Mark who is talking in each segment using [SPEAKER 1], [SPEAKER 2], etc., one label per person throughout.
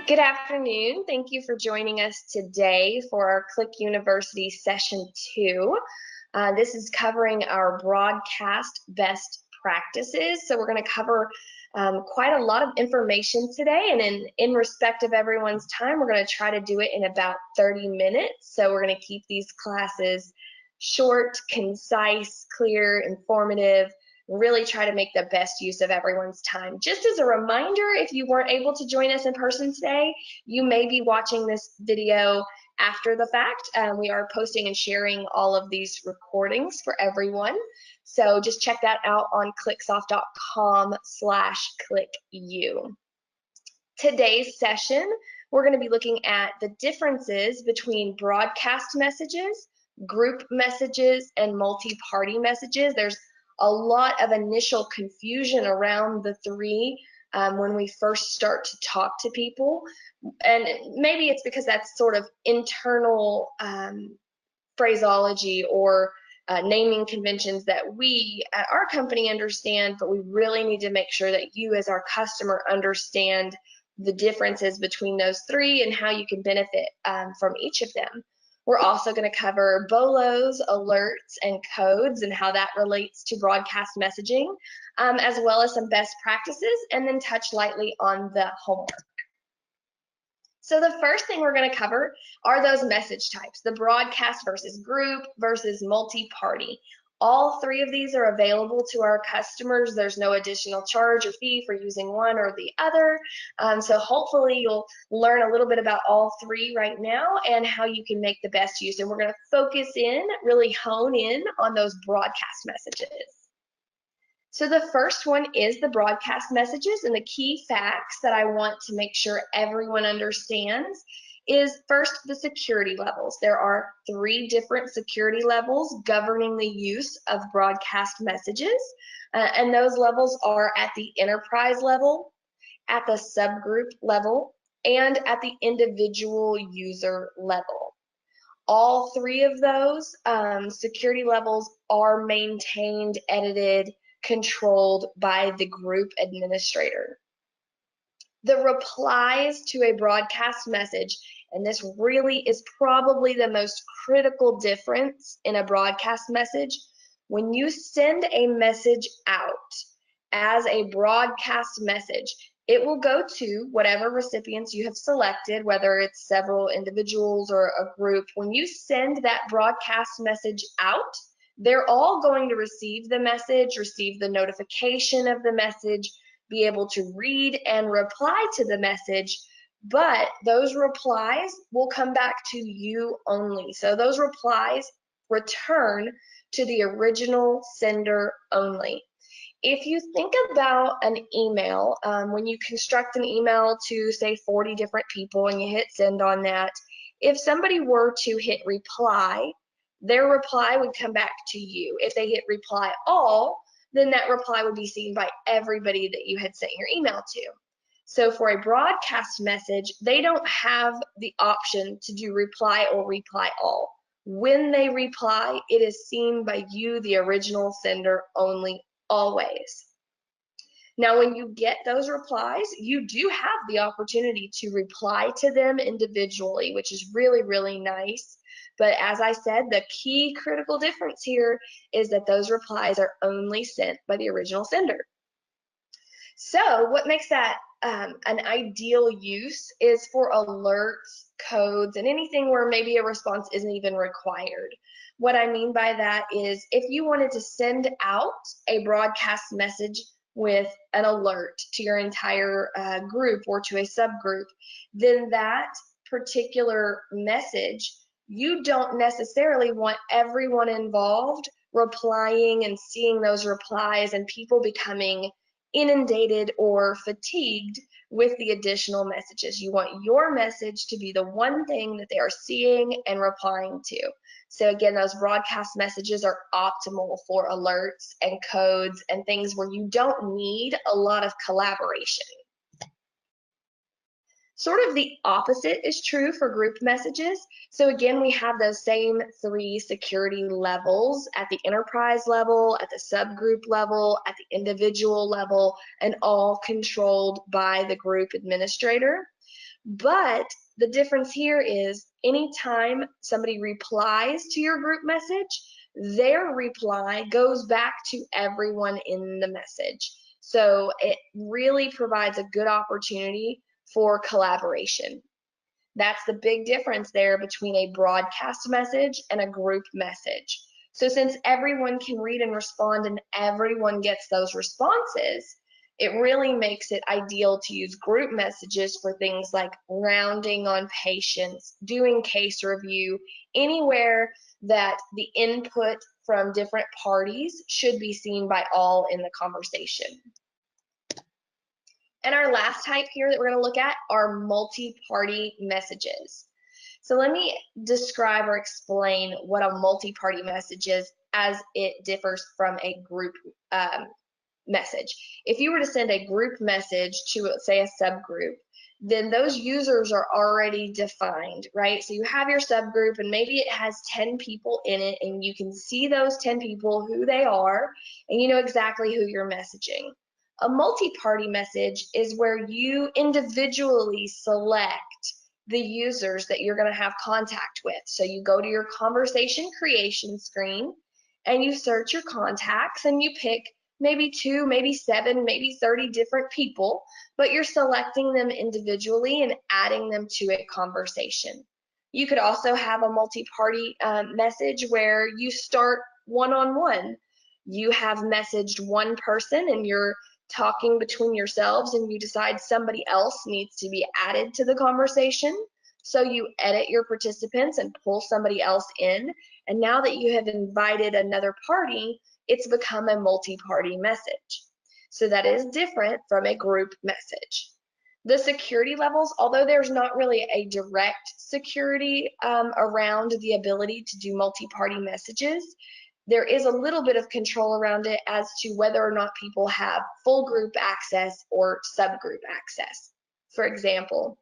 [SPEAKER 1] Good afternoon. Thank you for joining us today for our Qliq University Session 2. This is covering our broadcast best practices. So we're going to cover quite a lot of information today, and in respect of everyone's time, we're going to try to do it in about 30 minutes. So we're going to keep these classes short, concise, clear, informative, really try to make the best use of everyone's time. Just as a reminder, if you weren't able to join us in person today, you may be watching this video after the fact. We are posting and sharing all of these recordings for everyone. So just check that out on QliqSOFT.com/QliqU. Today's session, we're going to be looking at the differences between broadcast messages, group messages, and multi-party messages. There's a lot of initial confusion around the three when we first start to talk to people, and maybe it's because that's sort of internal phraseology or naming conventions that we at our company understand, but we really need to make sure that you as our customer understand the differences between those three and how you can benefit from each of them. We're also going to cover BOLOs, alerts, and codes and how that relates to broadcast messaging, as well as some best practices, and then touch lightly on the homework. So the first thing we're going to cover are those message types, the broadcast versus group versus multi-party. All three of these are available to our customers. There's no additional charge or fee for using one or the other. So hopefully you'll learn a little bit about all three right now and how you can make the best use. And we're going to focus in, really hone in on those broadcast messages. So the first one is the broadcast messages, and the key facts that I want to make sure everyone understands is first the security levels. There are 3 different security levels governing the use of broadcast messages, and those levels are at the enterprise level, at the subgroup level, and at the individual user level. All 3 of those security levels are maintained, edited, controlled by the group administrator. The replies to a broadcast message, and this really is probably the most critical difference in a broadcast message. When you send a message out as a broadcast message, it will go to whatever recipients you have selected, whether it's several individuals or a group. When you send that broadcast message out, they're all going to receive the message, receive the notification of the message, be able to read and reply to the message, but those replies will come back to you only. So those replies return to the original sender only. If you think about an email, when you construct an email to, say, 40 different people and you hit send on that, if somebody were to hit reply, their reply would come back to you. If they hit reply all, then that reply would be seen by everybody that you had sent your email to. So for a broadcast message, they don't have the option to do reply or reply all. When they reply, it is seen by you, the original sender, only, always. Now, when you get those replies, you do have the opportunity to reply to them individually, which is really, really nice. But as I said, the key critical difference here is that those replies are only sent by the original sender. So what makes that an ideal use is for alerts, codes, and anything where maybe a response isn't even required. What I mean by that is if you wanted to send out a broadcast message with an alert to your entire group or to a subgroup, then that particular message, you don't necessarily want everyone involved replying and seeing those replies and people becoming inundated or fatigued with the additional messages. You want your message to be the one thing that they are seeing and replying to. So again, those broadcast messages are optimal for alerts and codes and things where you don't need a lot of collaboration. Sort of the opposite is true for group messages. So again, we have those same 3 security levels at the enterprise level, at the subgroup level, at the individual level, and all controlled by the group administrator. But the difference here is anytime somebody replies to your group message, their reply goes back to everyone in the message. So it really provides a good opportunity for collaboration. That's the big difference there between a broadcast message and a group message. So since everyone can read and respond and everyone gets those responses, it really makes it ideal to use group messages for things like rounding on patients, doing case review, anywhere that the input from different parties should be seen by all in the conversation. And our last type here that we're going to look at are multi-party messages. So let me describe or explain what a multi-party message is as it differs from a group message. If you were to send a group message to, say, a subgroup, then those users are already defined, right? So you have your subgroup and maybe it has 10 people in it and you can see those 10 people, who they are, and you know exactly who you're messaging. A multi-party message is where you individually select the users that you're going to have contact with. So you go to your conversation creation screen and you search your contacts and you pick maybe 2, maybe 7, maybe 30 different people, but you're selecting them individually and adding them to a conversation. You could also have a multi-party message where you start one-on-one. You have messaged one person and you're talking between yourselves and you decide somebody else needs to be added to the conversation. So you edit your participants and pull somebody else in. And now that you have invited another party, it's become a multi-party message. So that is different from a group message. The security levels, although there's not really a direct security around the ability to do multi-party messages, there is a little bit of control around it as to whether or not people have full group access or subgroup access. For example,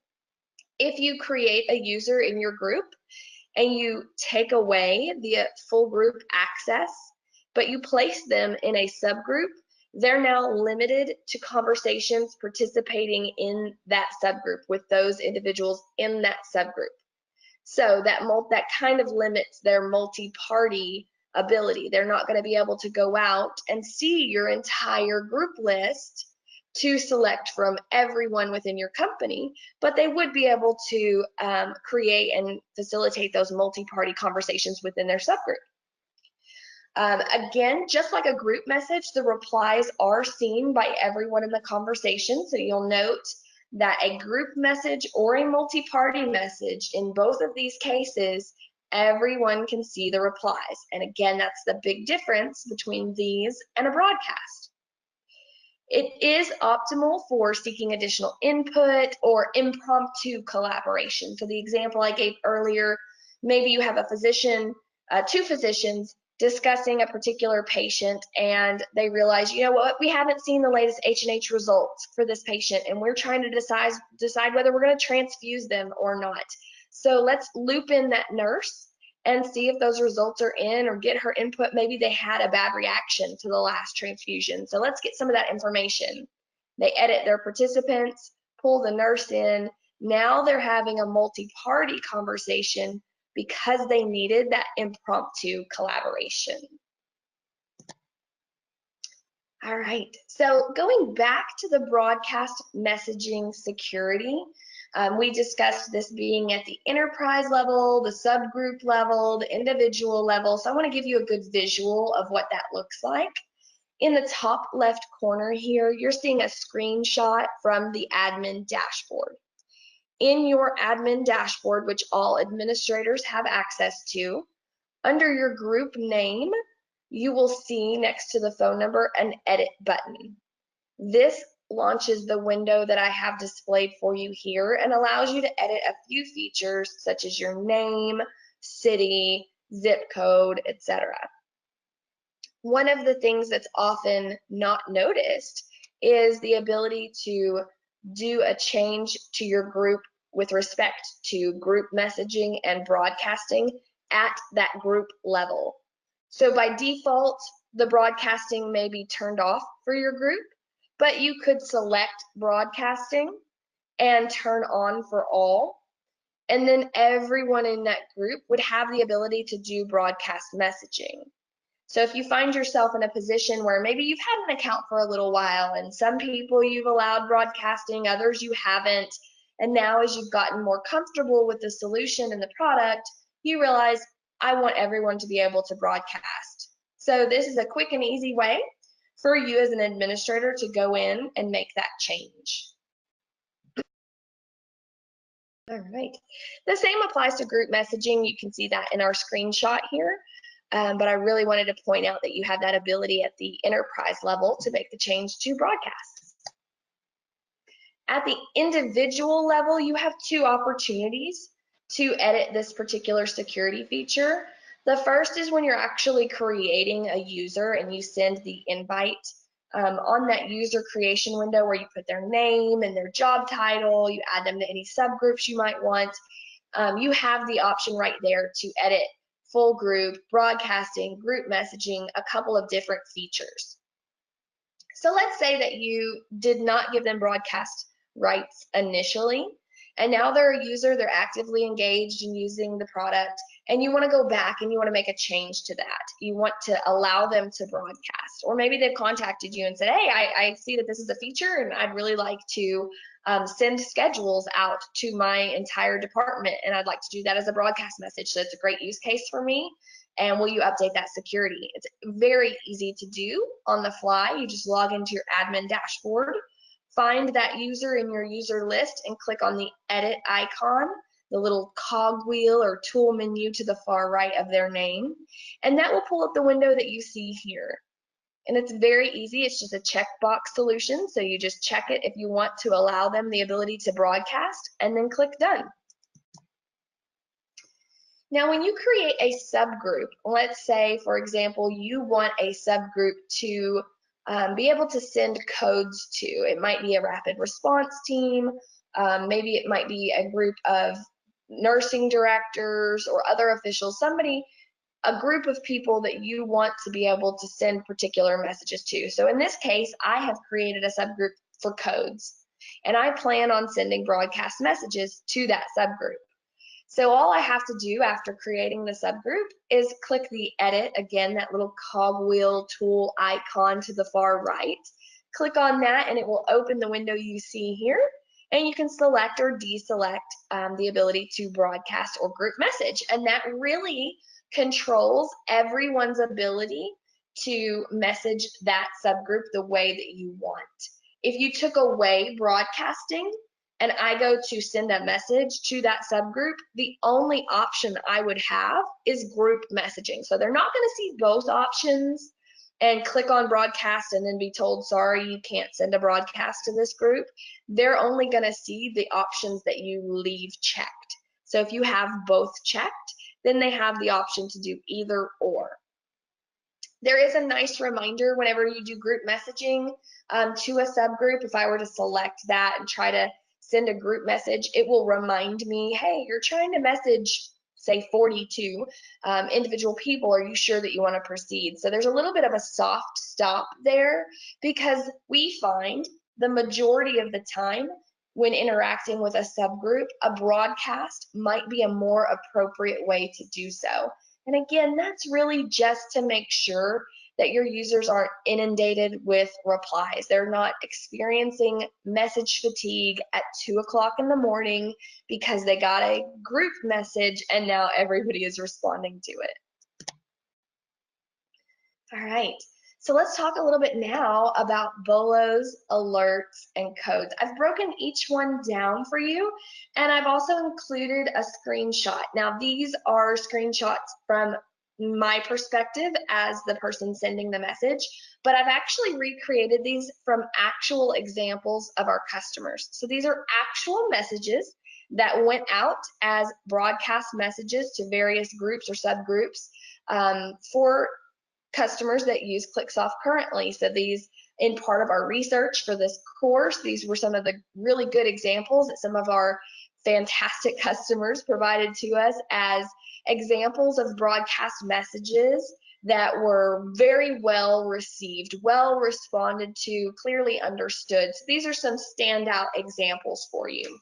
[SPEAKER 1] if you create a user in your group and you take away the full group access, but you place them in a subgroup, they're now limited to conversations participating in that subgroup with those individuals in that subgroup. So that kind of limits their multi-party ability. They're not going to be able to go out and see your entire group list to select from everyone within your company, but they would be able to create and facilitate those multi-party conversations within their subgroup. Again, just like a group message, the replies are seen by everyone in the conversation. So you'll note that a group message or a multi-party message, in both of these cases, everyone can see the replies. And again, that's the big difference between these and a broadcast. It is optimal for seeking additional input or impromptu collaboration. So the example I gave earlier, maybe you have a physician, 2 physicians discussing a particular patient and they realize, you know what, we haven't seen the latest H&H results for this patient and we're trying to decide whether we're going to transfuse them or not. So let's loop in that nurse and see if those results are in or get her input. Maybe they had a bad reaction to the last transfusion. So let's get some of that information. They edit their participants, pull the nurse in. Now they're having a multi-party conversation because they needed that impromptu collaboration. All right, so going back to the broadcast messaging security, we discussed this being at the enterprise level, the subgroup level, the individual level. So I want to give you a good visual of what that looks like. In the top left corner here, you're seeing a screenshot from the admin dashboard. In your admin dashboard, which all administrators have access to, under your group name, you will see next to the phone number an edit button. This launches the window that I have displayed for you here and allows you to edit a few features such as your name, city, zip code, etc. One of the things that's often not noticed is the ability to do a change to your group with respect to group messaging and broadcasting at that group level. So by default, the broadcasting may be turned off for your group, but you could select broadcasting and turn on for all. And then everyone in that group would have the ability to do broadcast messaging. So if you find yourself in a position where maybe you've had an account for a little while and some people you've allowed broadcasting, others you haven't, and now as you've gotten more comfortable with the solution and the product, you realize, I want everyone to be able to broadcast. So this is a quick and easy way for you as an administrator to go in and make that change. All right. The same applies to group messaging. You can see that in our screenshot here. But I really wanted to point out that you have that ability at the enterprise level to make the change to broadcast. At the individual level, you have two opportunities to edit this particular security feature. The first is when you're actually creating a user and you send the invite. On that user creation window where you put their name and their job title, you add them to any subgroups you might want, you have the option right there to edit full group, broadcasting, group messaging, a couple of different features. So let's say that you did not give them broadcast rights initially, and now they're a user, they're actively engaged in using the product, and you want to go back and you want to make a change to that. You want to allow them to broadcast, or maybe they've contacted you and said, hey, I see that this is a feature and I'd really like to send schedules out to my entire department, and I'd like to do that as a broadcast message. So it's a great use case for me. And will you update that security? It's very easy to do on the fly. You just log into your admin dashboard, find that user in your user list, and click on the edit icon, the little cogwheel or tool menu to the far right of their name. And that will pull up the window that you see here. And it's very easy. It's just a checkbox solution. So you just check it if you want to allow them the ability to broadcast, and then click done. Now, when you create a subgroup, let's say, for example, you want a subgroup to be able to send codes to. It might be a rapid response team. Maybe it might be a group of nursing directors or other officials, a group of people that you want to be able to send particular messages to. So in this case, I have created a subgroup for codes, and I plan on sending broadcast messages to that subgroup. So all I have to do after creating the subgroup is click the edit, again, that little cogwheel tool icon to the far right. Click on that and it will open the window you see here, and you can select or deselect the ability to broadcast or group message. And that really controls everyone's ability to message that subgroup the way that you want. If you took away broadcasting, and I go to send a message to that subgroup, the only option I would have is group messaging. So they're not going to see both options and click on broadcast and then be told, sorry, you can't send a broadcast to this group. They're only going to see the options that you leave checked. So if you have both checked, then they have the option to do either or. There is a nice reminder whenever you do group messaging to a subgroup. If I were to select that and try to send a group message, it will remind me, hey, you're trying to message, say, 42 individual people. Are you sure that you want to proceed? So there's a little bit of a soft stop there, because we find the majority of the time when interacting with a subgroup, a broadcast might be a more appropriate way to do so. And again, that's really just to make sure that your users aren't inundated with replies. They're not experiencing message fatigue at 2 o'clock in the morning because they got a group message and now everybody is responding to it. All right, so let's talk a little bit now about BOLOs, alerts, and codes. I've broken each one down for you, and I've also included a screenshot. Now, these are screenshots from my perspective as the person sending the message, but I've actually recreated these from actual examples of our customers. So these are actual messages that went out as broadcast messages to various groups or subgroups for customers that use QliqSOFT currently. So these, in part of our research for this course, these were some of the really good examples that some of our fantastic customers provided to us as examples of broadcast messages that were very well received, well responded to, clearly understood. So these are some standout examples for you.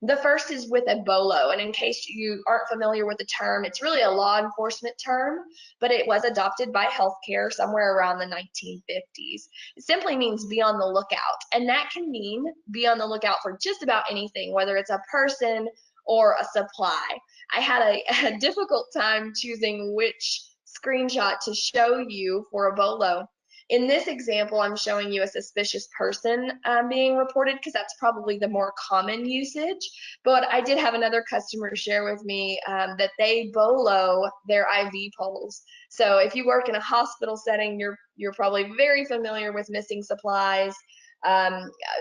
[SPEAKER 1] The first is with a BOLO, and in case you aren't familiar with the term, it's really a law enforcement term, but it was adopted by healthcare somewhere around the 1950s. It simply means be on the lookout, and that can mean be on the lookout for just about anything, whether it's a person or a supply. I had a difficult time choosing which screenshot to show you for a BOLO. In this example, I'm showing you a suspicious person being reported because that's probably the more common usage. But I did have another customer share with me that they BOLO their IV poles. So if you work in a hospital setting, you're probably very familiar with missing supplies.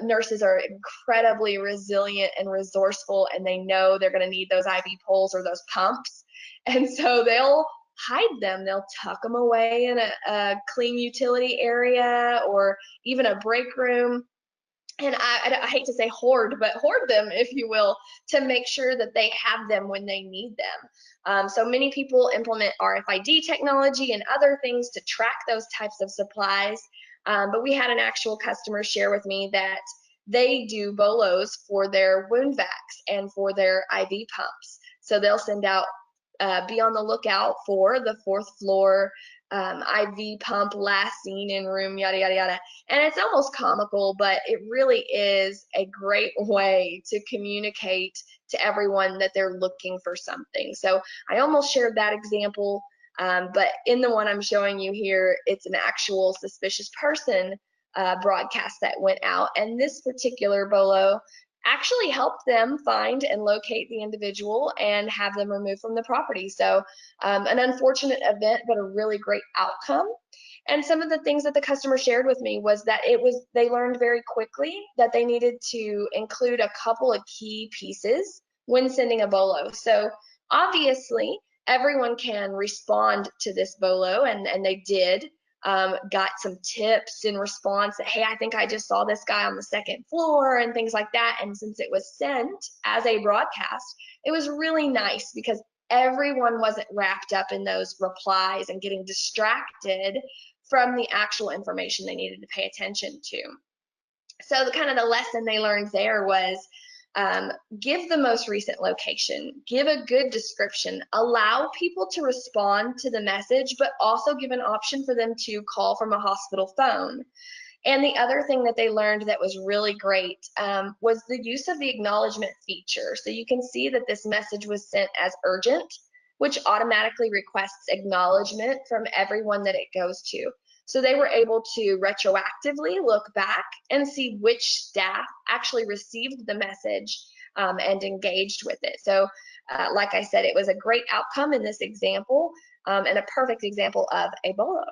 [SPEAKER 1] Nurses are incredibly resilient and resourceful, and they know they're going to need those IV poles or those pumps. And so they'll hide them. They'll tuck them away in a clean utility area or even a break room. And I hate to say hoard, but hoard them, if you will, to make sure that they have them when they need them. So many people implement RFID technology and other things to track those types of supplies. But we had an actual customer share with me that they do BOLOs for their wound vacs and for their IV pumps. So they'll send out be on the lookout for the 4th floor IV pump last seen in room, yada, yada, yada. And it's almost comical, but it really is a great way to communicate to everyone that they're looking for something. So I almost shared that example, but in the one I'm showing you here, it's an actual suspicious person broadcast that went out. And this particular BOLO actually help them find and locate the individual and have them removed from the property. So an unfortunate event, but a really great outcome. And some of the things that the customer shared with me was that they learned very quickly that they needed to include a couple of key pieces when sending a BOLO. So obviously everyone can respond to this BOLO, and they did. Got some tips in response that, hey, I think I just saw this guy on the 2nd floor and things like that. And since it was sent as a broadcast, it was really nice because everyone wasn't wrapped up in those replies and getting distracted from the actual information they needed to pay attention to. So the lesson they learned there was give the most recent location, give a good description, allow people to respond to the message, but also give an option for them to call from a hospital phone. And the other thing that they learned that was really great was the use of the acknowledgement feature. So you can see that this message was sent as urgent, which automatically requests acknowledgement from everyone that it goes to. So they were able to retroactively look back and see which staff actually received the message and engaged with it. So like I said, it was a great outcome in this example and a perfect example of a BOLO.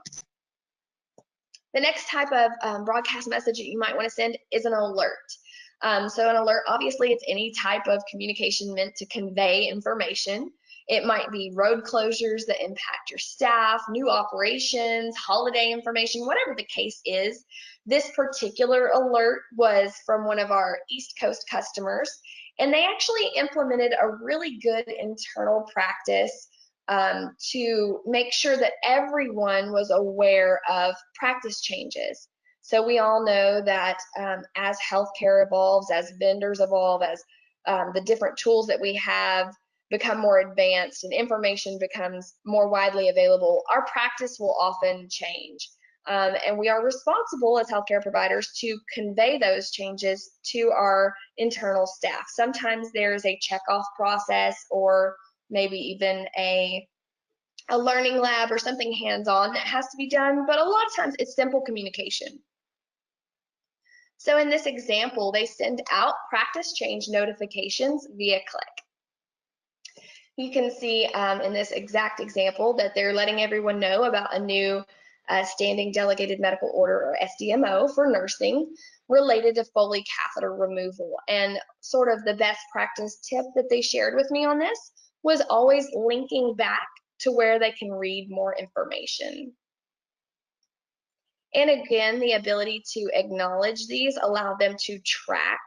[SPEAKER 1] The next type of broadcast message that you might want to send is an alert. So an alert, obviously, it's any type of communication meant to convey information. It might be road closures that impact your staff, new operations, holiday information, whatever the case is. This particular alert was from one of our East Coast customers, and they actually implemented a really good internal practice to make sure that everyone was aware of practice changes. So we all know that as healthcare evolves, as vendors evolve, as the different tools that we have become more advanced and information becomes more widely available, our practice will often change. And we are responsible as healthcare providers to convey those changes to our internal staff. Sometimes there's a checkoff process or maybe even a learning lab or something hands-on that has to be done, but a lot of times it's simple communication. So in this example, they send out practice change notifications via Qliq. You can see in this exact example that they're letting everyone know about a new standing delegated medical order, or SDMO, for nursing related to Foley catheter removal. And sort of the best practice tip that they shared with me on this was always linking back to where they can read more information. And again, the ability to acknowledge these allowed them to track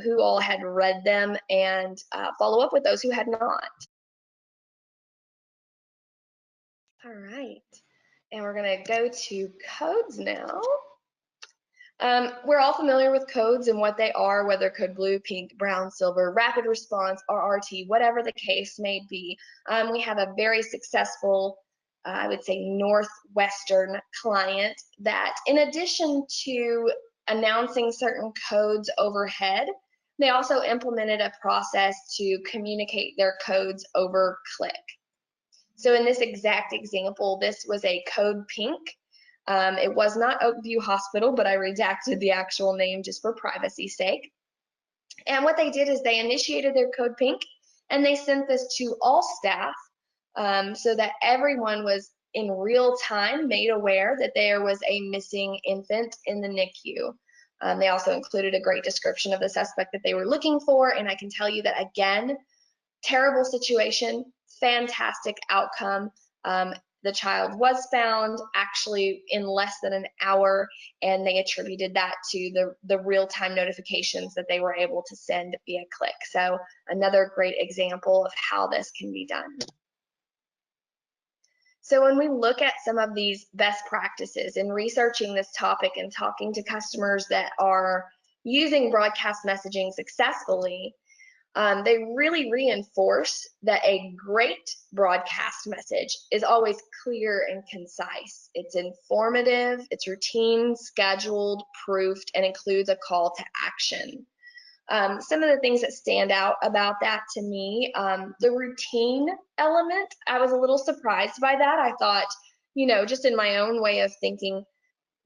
[SPEAKER 1] who all had read them and follow up with those who had not. All right, and we're going to go to codes now. We're all familiar with codes and what they are, whether code blue, pink, brown, silver, rapid response, RRT, whatever the case may be. We have a very successful, I would say, Northwestern client that, in addition to announcing certain codes overhead, they also implemented a process to communicate their codes over Qliq. So in this exact example, this was a code pink. It was not Oakview Hospital, but I redacted the actual name just for privacy's sake. And what they did is they initiated their code pink, and they sent this to all staff so that everyone was in real time made aware that there was a missing infant in the NICU. They also included a great description of the suspect that they were looking for, and I can tell you that, again, terrible situation, fantastic outcome. The child was found actually in less than an hour, and they attributed that to the real-time notifications that they were able to send via Qliq. So another great example of how this can be done. So when we look at some of these best practices in researching this topic and talking to customers that are using broadcast messaging successfully, they really reinforce that a great broadcast message is always clear and concise. It's informative, it's routine, scheduled, proofed, and includes a call to action. Some of the things that stand out about that to me, the routine element, I was a little surprised by that. I thought, you know, just in my own way of thinking,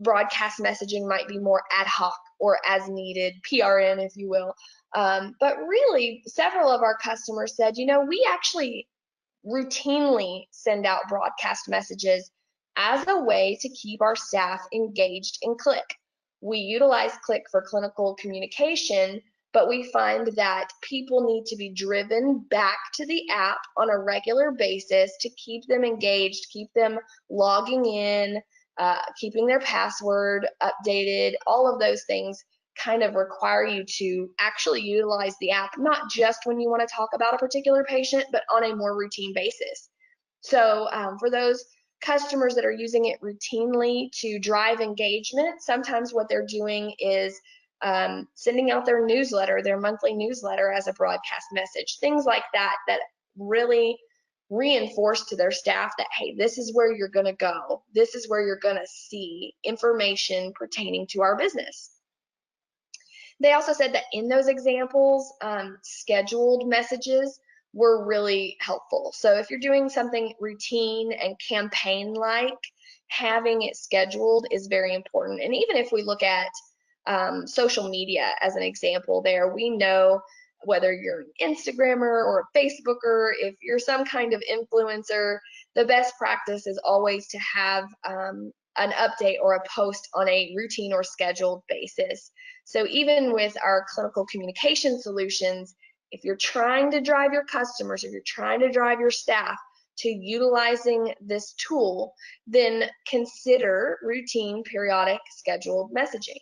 [SPEAKER 1] broadcast messaging might be more ad hoc or as needed, PRN, if you will. But really, several of our customers said, you know, we actually routinely send out broadcast messages as a way to keep our staff engaged in Qliq. We utilize Qliq for clinical communication, but we find that people need to be driven back to the app on a regular basis to keep them engaged, keep them logging in, keeping their password updated. All of those things kind of require you to actually utilize the app, not just when you want to talk about a particular patient, but on a more routine basis. So for those customers that are using it routinely to drive engagement, sometimes what they're doing is sending out their newsletter, their monthly newsletter as a broadcast message, things like that, that really reinforce to their staff that, hey, this is where you're going to go. This is where you're going to see information pertaining to our business. They also said that in those examples, scheduled messages were really helpful. So if you're doing something routine and campaign-like, having it scheduled is very important. And even if we look at social media as an example there, we know whether you're an Instagrammer or a Facebooker, if you're some kind of influencer, the best practice is always to have an update or a post on a routine or scheduled basis. So even with our clinical communication solutions, if you're trying to drive your customers, if you're trying to drive your staff to utilizing this tool, then consider routine, periodic, scheduled messaging.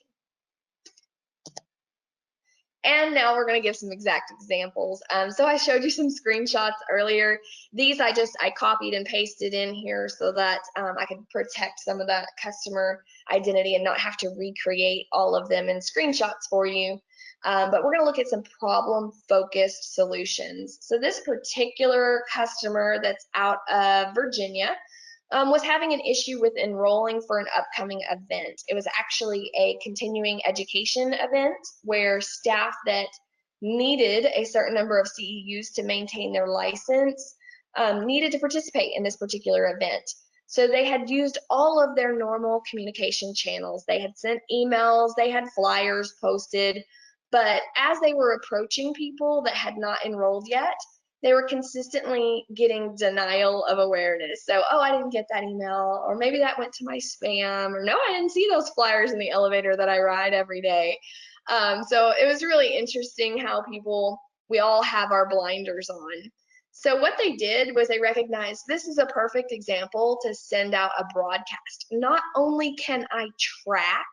[SPEAKER 1] And now we're going to give some exact examples. So I showed you some screenshots earlier. These I copied and pasted in here so that I could protect some of that customer identity and not have to recreate all of them in screenshots for you. But we're going to look at some problem-focused solutions. So this particular customer that's out of Virginia was having an issue with enrolling for an upcoming event. It was actually a continuing education event where staff that needed a certain number of CEUs to maintain their license needed to participate in this particular event. So they had used all of their normal communication channels. They had sent emails, they had flyers posted, but as they were approaching people that had not enrolled yet, they were consistently getting denial of awareness. So, oh, I didn't get that email, or maybe that went to my spam, or no, I didn't see those flyers in the elevator that I ride every day. So it was really interesting how we all have our blinders on. So what they did was they recognized this is a perfect example to send out a broadcast. Not only can I track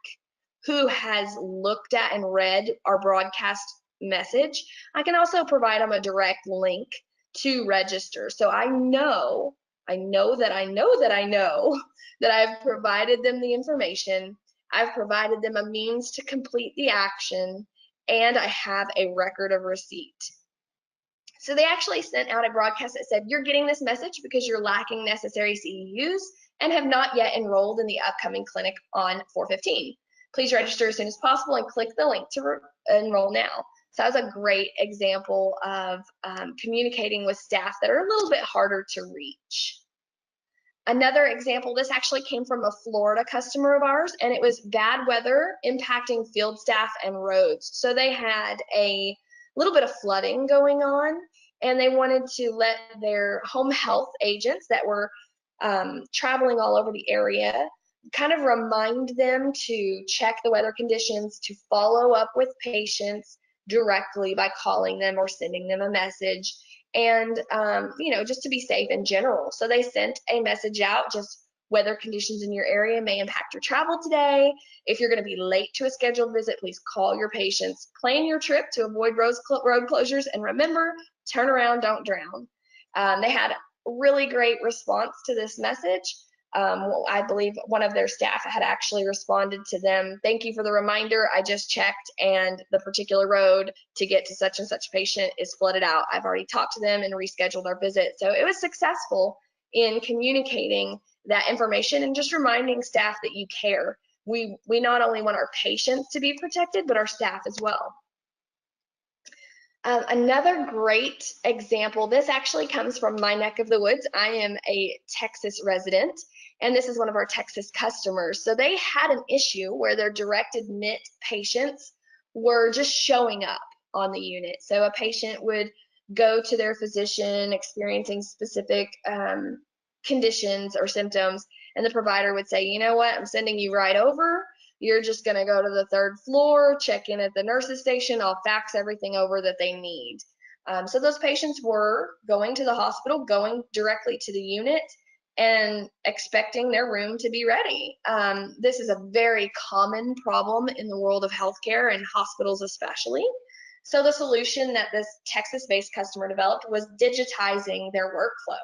[SPEAKER 1] who has looked at and read our broadcast message, I can also provide them a direct link to register. So I know I know that I know that I know that I've provided them the information, I've provided them a means to complete the action, and I have a record of receipt. So they actually sent out a broadcast that said, you're getting this message because you're lacking necessary CEUs and have not yet enrolled in the upcoming clinic on 4/15. Please register as soon as possible and click the link to enroll now. So that was a great example of communicating with staff that are a little bit harder to reach. Another example, this actually came from a Florida customer of ours, and it was bad weather impacting field staff and roads. So they had a little bit of flooding going on, and they wanted to let their home health agents that were traveling all over the area kind of remind them to check the weather conditions, to follow up with patients directly by calling them or sending them a message, and just to be safe in general. So they sent a message out, just weather conditions in your area may impact your travel today. If you're going to be late to a scheduled visit, please call your patients. Plan your trip to avoid road closures, and remember, turn around, don't drown. They had really great response to this message. I believe one of their staff had actually responded to them, thank you for the reminder, I just checked and the particular road to get to such and such patient is flooded out. I've already talked to them and rescheduled our visit. So it was successful in communicating that information and just reminding staff that you care. We not only want our patients to be protected, but our staff as well. Another great example, this actually comes from my neck of the woods. I am a Texas resident, and this is one of our Texas customers. So they had an issue where their direct admit patients were just showing up on the unit. So a patient would go to their physician experiencing specific conditions or symptoms, and the provider would say, you know what, I'm sending you right over. You're just going to go to the 3rd floor, check in at the nurse's station. I'll fax everything over that they need. So those patients were going to the hospital, going directly to the unit, and expecting their room to be ready. This is a very common problem in the world of healthcare and hospitals especially. So the solution that this Texas-based customer developed was digitizing their workflow.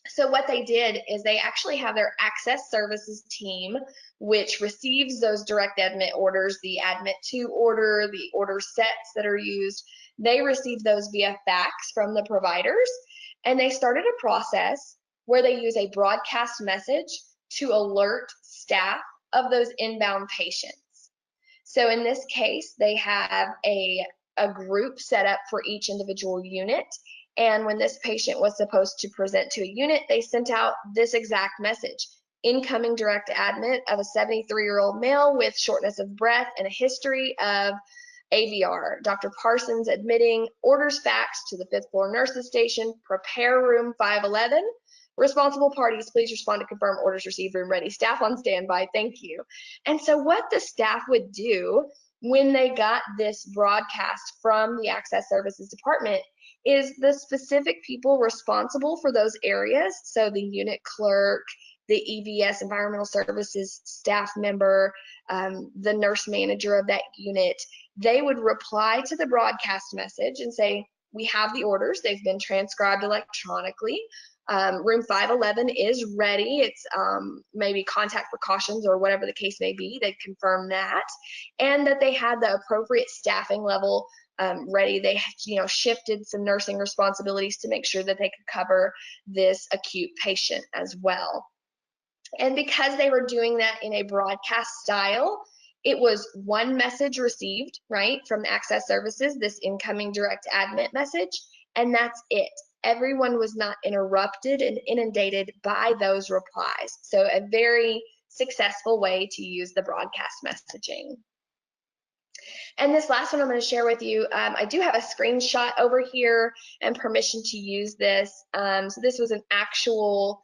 [SPEAKER 1] So what they did is they actually have their access services team, which receives those direct admit orders, the admit to order, the order sets that are used. They receive those via fax from the providers, and they started a process where they use a broadcast message to alert staff of those inbound patients. So in this case, they have a group set up for each individual unit. And when this patient was supposed to present to a unit, they sent out this exact message. Incoming direct admit of a 73-year-old male with shortness of breath and a history of AVR. Dr. Parsons admitting, orders faxed to the 5th floor nurses station, prepare room 511. Responsible parties, please respond to confirm orders received, room ready. Staff on standby, thank you. And so what the staff would do when they got this broadcast from the Access Services Department is the specific people responsible for those areas, so the unit clerk, the EVS, Environmental Services staff member, the nurse manager of that unit, they would reply to the broadcast message and say, we have the orders, they've been transcribed electronically, room 511 is ready, it's maybe contact precautions or whatever the case may be, they confirm that, and that they had the appropriate staffing level ready. They shifted some nursing responsibilities to make sure that they could cover this acute patient as well. And because they were doing that in a broadcast style, it was one message received, right, from Access Services, this incoming direct admit message, and that's it. Everyone was not interrupted and inundated by those replies. So a very successful way to use the broadcast messaging. And this last one I'm going to share with you, I do have a screenshot over here and permission to use this. So this was an actual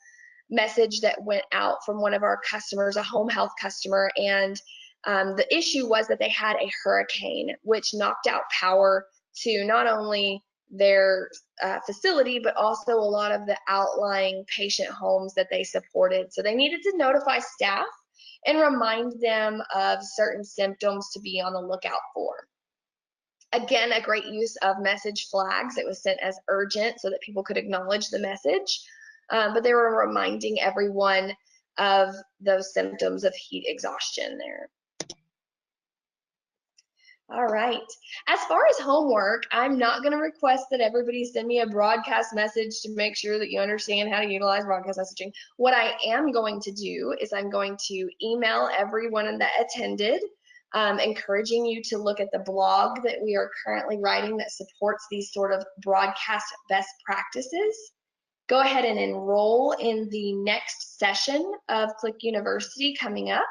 [SPEAKER 1] message that went out from one of our customers, a home health customer, and the issue was that they had a hurricane which knocked out power to not only their facility, but also a lot of the outlying patient homes that they supported. So they needed to notify staff and remind them of certain symptoms to be on the lookout for. Again, a great use of message flags. It was sent as urgent so that people could acknowledge the message. but they were reminding everyone of those symptoms of heat exhaustion there. All right. As far as homework, I'm not going to request that everybody send me a broadcast message to make sure that you understand how to utilize broadcast messaging. What I am going to do is I'm going to email everyone that attended, encouraging you to look at the blog that we are currently writing that supports these sort of broadcast best practices. Go ahead and enroll in the next session of Qliq University coming up.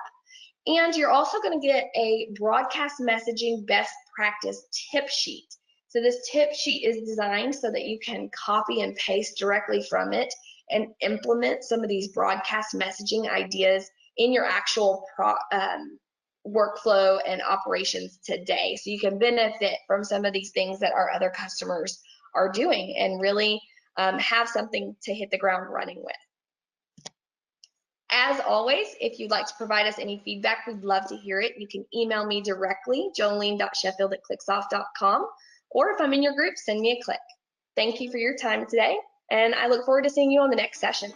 [SPEAKER 1] And you're also going to get a broadcast messaging best practice tip sheet. So this tip sheet is designed so that you can copy and paste directly from it and implement some of these broadcast messaging ideas in your actual workflow and operations today. So you can benefit from some of these things that our other customers are doing and really have something to hit the ground running with. As always, if you'd like to provide us any feedback, we'd love to hear it. You can email me directly, jolene.sheffield@QliqSOFT.com, or if I'm in your group, send me a Qliq. Thank you for your time today, and I look forward to seeing you on the next session.